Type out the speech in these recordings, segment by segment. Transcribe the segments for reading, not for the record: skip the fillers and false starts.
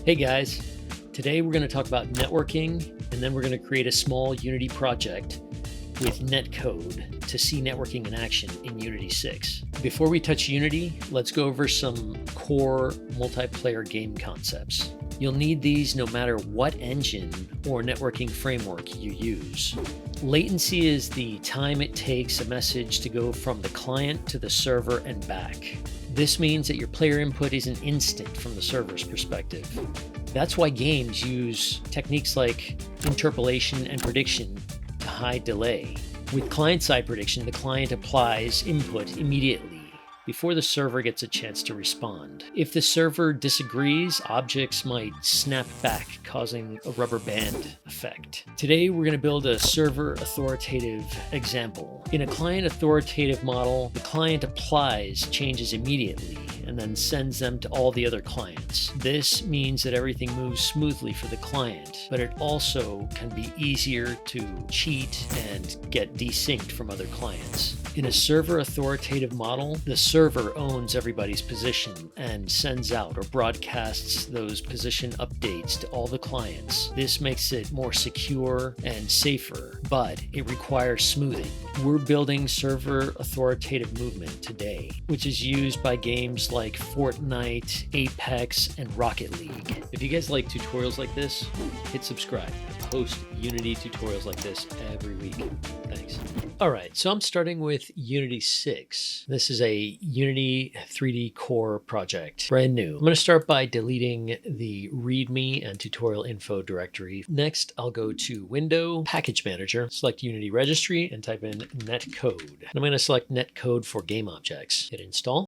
Hey guys, today we're going to talk about networking, and then we're going to create a small Unity project with Netcode to see networking in action in Unity 6. Before we touch Unity, let's go over some core multiplayer game concepts. You'll need these no matter what engine or networking framework you use. Latency is the time it takes a message to go from the client to the server and back. This means that your player input isn't instant from the server's perspective. That's why games use techniques like interpolation and prediction to hide delay. With client-side prediction, the client applies input immediately before the server gets a chance to respond. If the server disagrees, objects might snap back, causing a rubber band effect. Today, we're going to build a server authoritative example. In a client authoritative model, the client applies changes immediately and then sends them to all the other clients. This means that everything moves smoothly for the client, but it also can be easier to cheat and get desynced from other clients. In a server authoritative model, the server owns everybody's position and sends out or broadcasts those position updates to all the clients. This makes it more secure and safer, but it requires smoothing. We're building server authoritative movement today, which is used by games like Fortnite, Apex, and Rocket League. If you guys like tutorials like this, hit subscribe. I post Unity tutorials like this every week. Thanks. All right, so I'm starting with Unity 6. This is a Unity 3D Core project, brand new. I'm going to start by deleting the README and tutorial info directory. Next, I'll go to Window, Package Manager, select Unity Registry, and type in Netcode. And I'm going to select Netcode for GameObjects. Hit Install.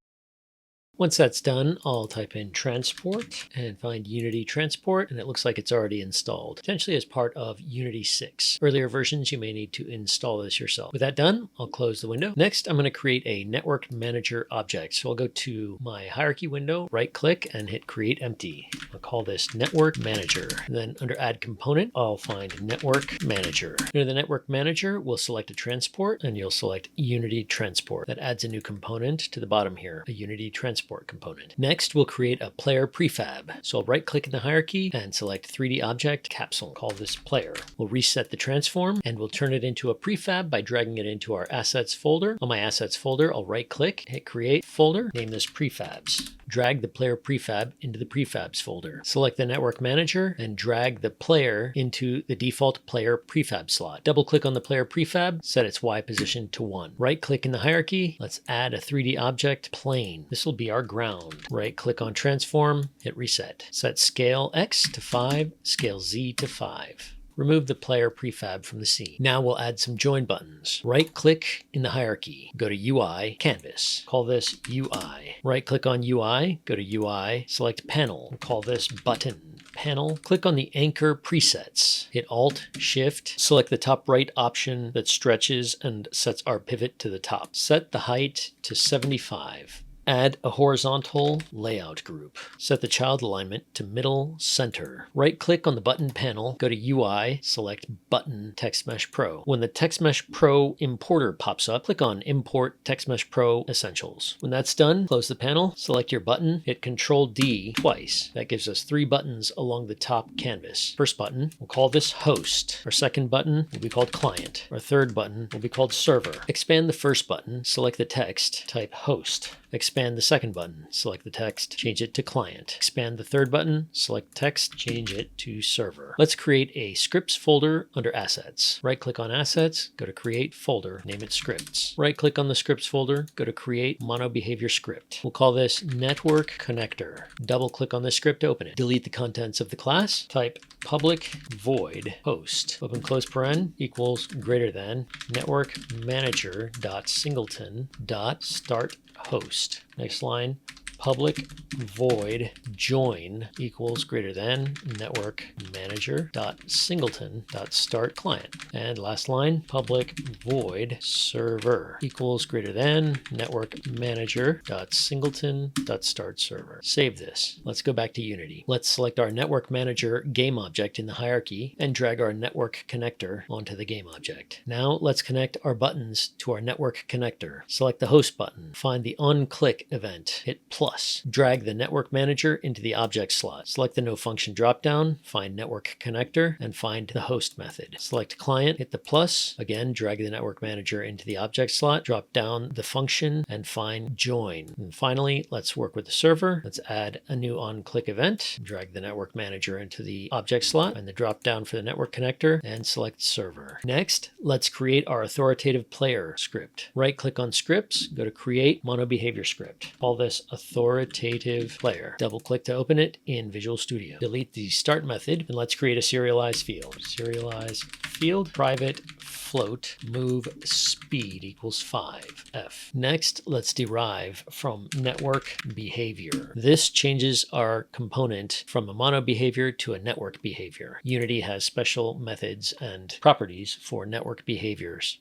Once that's done, I'll type in transport and find Unity Transport, and it looks like it's already installed, potentially as part of Unity 6. Earlier versions, you may need to install this yourself. With that done, I'll close the window. Next, I'm going to create a Network Manager object. So I'll go to my hierarchy window, right-click, and hit Create Empty. I'll call this Network Manager. And then under Add Component, I'll find Network Manager. Under the Network Manager, we'll select a transport, and you'll select Unity Transport. That adds a new component to the bottom here, a Unity Transport component. Next, we'll create a player prefab. So I'll right-click in the hierarchy and select 3D object capsule. Call this player. We'll reset the transform and we'll turn it into a prefab by dragging it into our assets folder. On my assets folder, I'll right-click, hit create folder, name this prefabs. Drag the player prefab into the prefabs folder. Select the network manager and drag the player into the default player prefab slot. Double-click on the player prefab, set its Y position to 1. Right-click in the hierarchy, let's add a 3D object plane. This will be our ground. Right-click on transform, hit reset. Set scale X to 5, scale Z to 5. Remove the player prefab from the scene. Now we'll add some join buttons. Right-click in the hierarchy. Go to UI, Canvas. Call this UI. Right-click on UI, go to UI, select Panel. Call this Button. Panel. Click on the anchor presets. Hit Alt, Shift, select the top right option that stretches and sets our pivot to the top. Set the height to 75. Add a horizontal layout group. Set the child alignment to middle center. Right-click on the button panel, go to UI, select Button Text Mesh Pro. When the Text Mesh Pro importer pops up, click on Import Text Mesh Pro Essentials. When that's done, close the panel, select your button, hit Control-D twice. That gives us 3 buttons along the top canvas. First button, we'll call this Host. Our second button will be called Client. Our third button will be called Server. Expand the first button, select the text, type Host. Expand the second button, select the text, change it to client. Expand the third button, select text, change it to server. Let's create a scripts folder under assets. Right-click on assets, go to create folder, name it scripts. Right-click on the scripts folder, go to create mono behavior script. We'll call this network connector. Double-click on the script to open it. Delete the contents of the class. Type public void host, open close paren, equals greater than network manager dot singleton dot start host. Next line, public void join equals greater than network manager dot singleton dot start client. And last line, public void server equals greater than network manager dot singleton dot start server. Save this. Let's go back to Unity. Let's select our network manager game object in the hierarchy and drag our network connector onto the game object. Now let's connect our buttons to our network connector. Select the host button. Find the on-click event. Hit play plus. Drag the network manager into the object slot. Select the no function dropdown, find network connector, and find the host method. Select client, hit the plus. Again, drag the network manager into the object slot, drop down the function, and find join. And finally, let's work with the server. Let's add a new on-click event. Drag the network manager into the object slot, and the drop down for the network connector, and select server. Next, let's create our authoritative player script. Right-click on scripts, go to create mono-behavior script. Call this authoritative player. Double-click to open it in Visual Studio. Delete the start method, and let's create a serialized field. Serialized field, private float, move speed equals 5f. Next, let's derive from network behavior. This changes our component from a mono behavior to a network behavior. Unity has special methods and properties for network behaviors.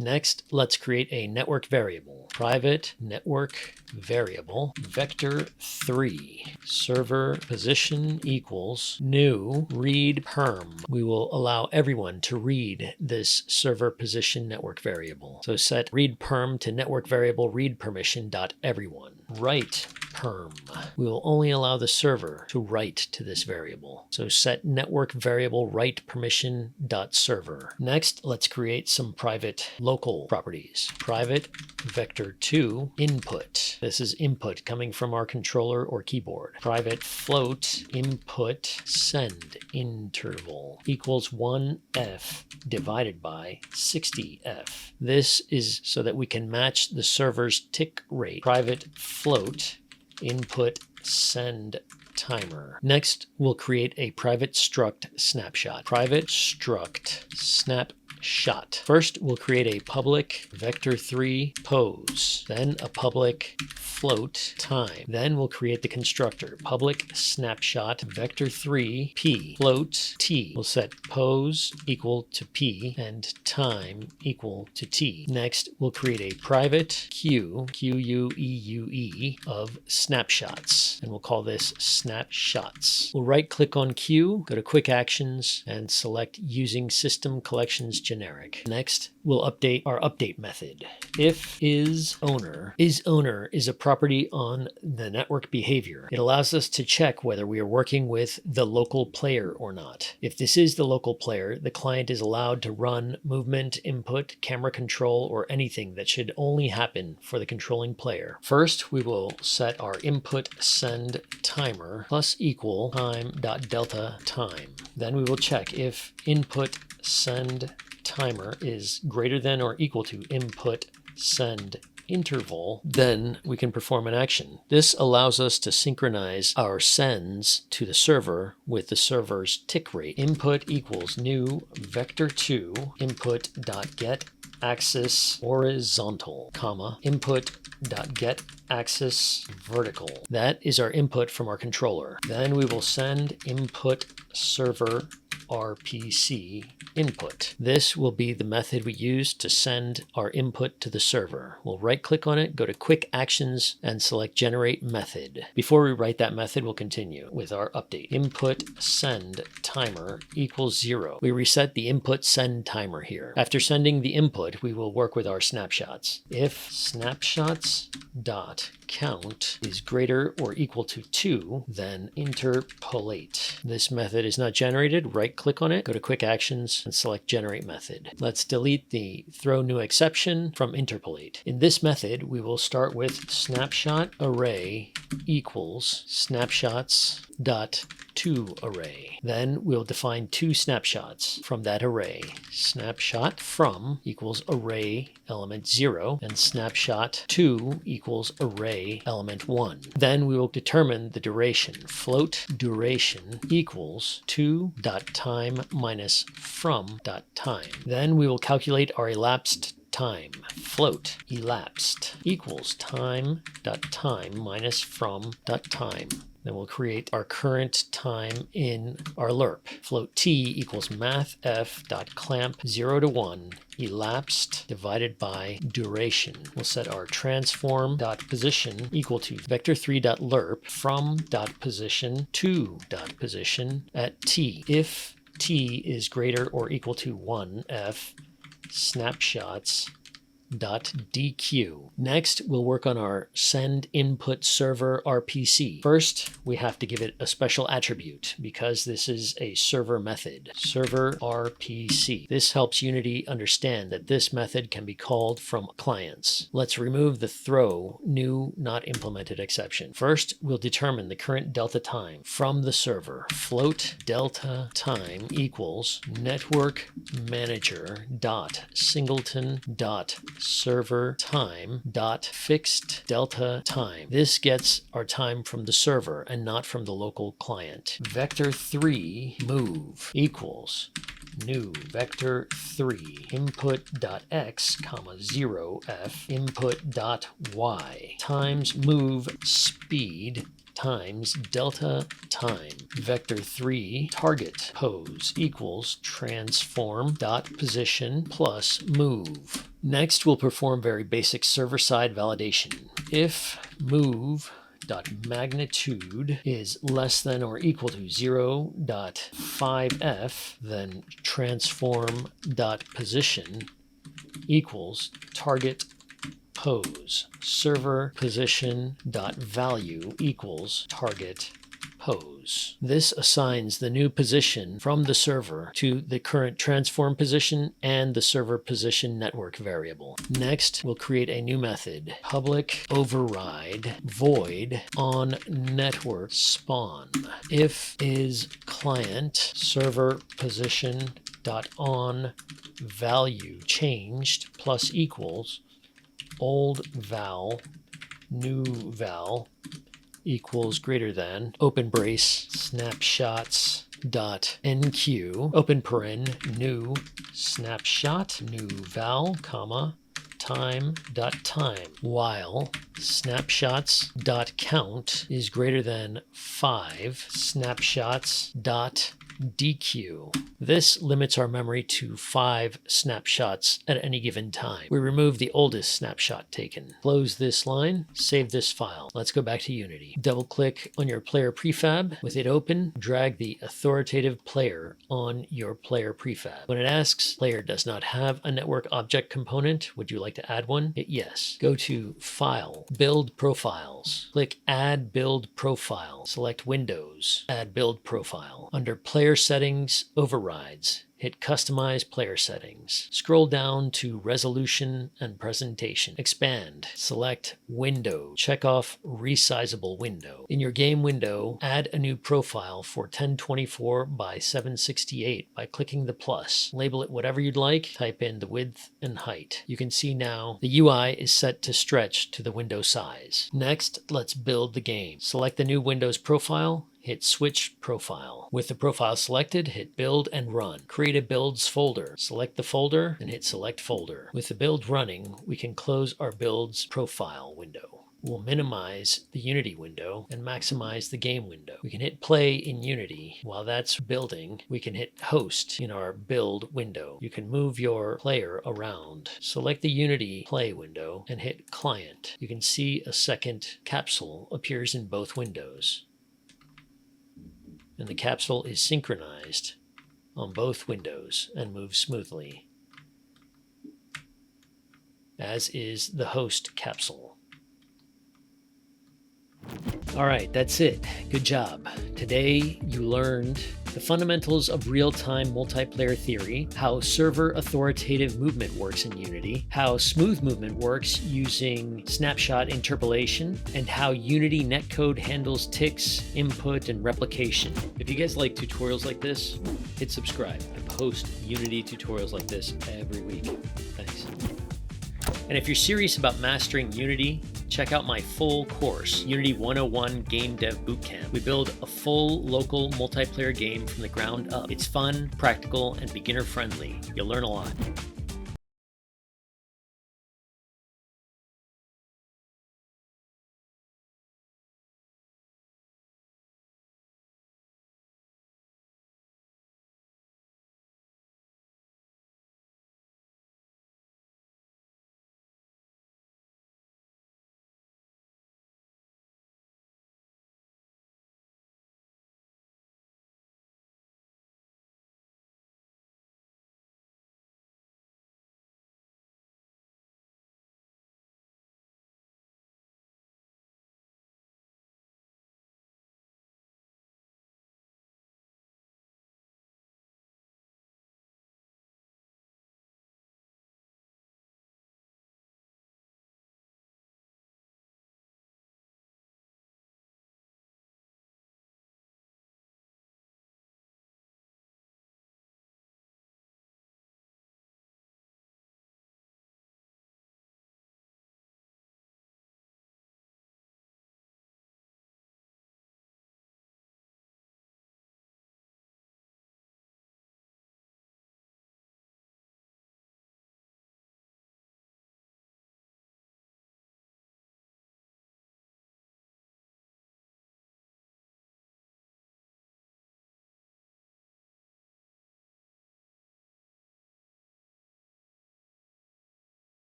Next, let's create a network variable. Private network variable vector3 server position equals new read perm. We will allow everyone to read this server position network variable. So set read perm to network variable read permission dot everyone. Write perm. We will only allow the server to write to this variable. So set network variable write permission dot server. Next, let's create some private local properties. Private vector2 input. This is input coming from our controller or keyboard. Private float input send interval equals 1f divided by 60f. This is so that we can match the server's tick rate. Private float input send timer. Next, we'll create a private struct snapshot. Private struct snapshot. First, we'll create a public vector3 pose, then a public float time. Then we'll create the constructor public snapshot vector3 p float t. We'll set pose equal to p and time equal to t. Next, we'll create a private queue of snapshots, and we'll call this snapshots. We'll right click on queue, go to quick actions, and select using system collections generic. Next, we'll update our update method. If is owner is a property on the network behavior. It allows us to check whether we are working with the local player or not. If this is the local player, the client is allowed to run movement, input, camera control, or anything that should only happen for the controlling player. First, we will set our input send timer plus equal time.delta time. Then we will check if input send timer is greater than or equal to input send interval, then we can perform an action. This allows us to synchronize our sends to the server with the server's tick rate. Input equals new vector2 input dot get axis horizontal, comma, input dot get axis vertical. That is our input from our controller. Then we will send input server RPC input. This will be the method we use to send our input to the server. We'll right click on it, go to quick actions, and select generate method. Before we write that method, we'll continue with our update. Input send timer equals 0. We reset the input send timer here. After sending the input, we will work with our snapshots. If snapshots dot count is greater or equal to 2, then interpolate. This method is not generated. Right click on it, go to quick actions, and select generate method. Let's delete the throw new exception from interpolate. In this method, we will start with snapshot array equals snapshots dot to array. Then we'll define two snapshots from that array. Snapshot from equals array element 0 and snapshot to equals array element 1. Then we will determine the duration. Float duration equals to.time minus from.time. Then we will calculate our elapsed time. Float elapsed equals time.time minus from.time. Then we'll create our current time in our lerp. Float t equals mathf.clamp 0 to 1 elapsed divided by duration. We'll set our transform.position equal to vector3.lerp from.position to.position at t. If t is greater or equal to 1f snapshots .dq. Next, we'll work on our send input server RPC. First, we have to give it a special attribute because this is a server method, server RPC. This helps Unity understand that this method can be called from clients. Let's remove the throw new not implemented exception. First, we'll determine the current delta time from the server. Float delta time equals network manager dot singleton dot server time dot fixed delta time. This gets our time from the server and not from the local client. Vector3 move equals new vector3 input.x, 0f input.y times move speed times delta time. Vector3 target pose equals transform dot position plus move. Next, we'll perform very basic server-side validation. If move dot magnitude is less than or equal to 0.5f, then transform dot position equals target pose. Server position dot value equals target pose. This assigns the new position from the server to the current transform position and the server position network variable. Next, we'll create a new method, public override void on network spawn. If is client server position dot on value changed plus equals old val new val equals greater than open brace snapshots dot nq open paren new snapshot new val comma time dot time while snapshots dot count is greater than 5 snapshots dot dq. This limits our memory to 5 snapshots at any given time. We remove the oldest snapshot taken. Close this line, save this file. Let's go back to Unity. Double click on your player prefab. With it open, drag the authoritative player on your player prefab. When it asks, player does not have a network object component, would you like to add one? Hit yes. Go to File, Build Profiles. Click Add Build Profile. Select Windows, Add Build Profile. Under Player Settings, Overrides, hit Customize Player Settings. Scroll down to Resolution and Presentation. Expand. Select Window. Check off Resizable Window. In your game window, add a new profile for 1024 by 768 by clicking the plus. Label it whatever you'd like. Type in the width and height. You can see now the UI is set to stretch to the window size. Next, let's build the game. Select the new Windows profile. Hit Switch Profile. With the profile selected, hit Build and Run. Create a Builds folder. Select the folder and hit Select Folder. With the build running, we can close our Builds Profile window. We'll minimize the Unity window and maximize the game window. We can hit Play in Unity. While that's building, we can hit Host in our Build window. You can move your player around. Select the Unity Play window and hit Client. You can see a second capsule appears in both windows, and the capsule is synchronized on both windows and moves smoothly, as is the host capsule. All right, that's it. Good job. Today you learned the fundamentals of real-time multiplayer theory, how server authoritative movement works in Unity, how smooth movement works using snapshot interpolation, and how Unity Netcode handles ticks, input, and replication. If you guys like tutorials like this, hit subscribe. I post Unity tutorials like this every week. Thanks. And if you're serious about mastering Unity, check out my full course, Unity 101 Game Dev Bootcamp. We build a full local multiplayer game from the ground up. It's fun, practical, and beginner friendly. You'll learn a lot.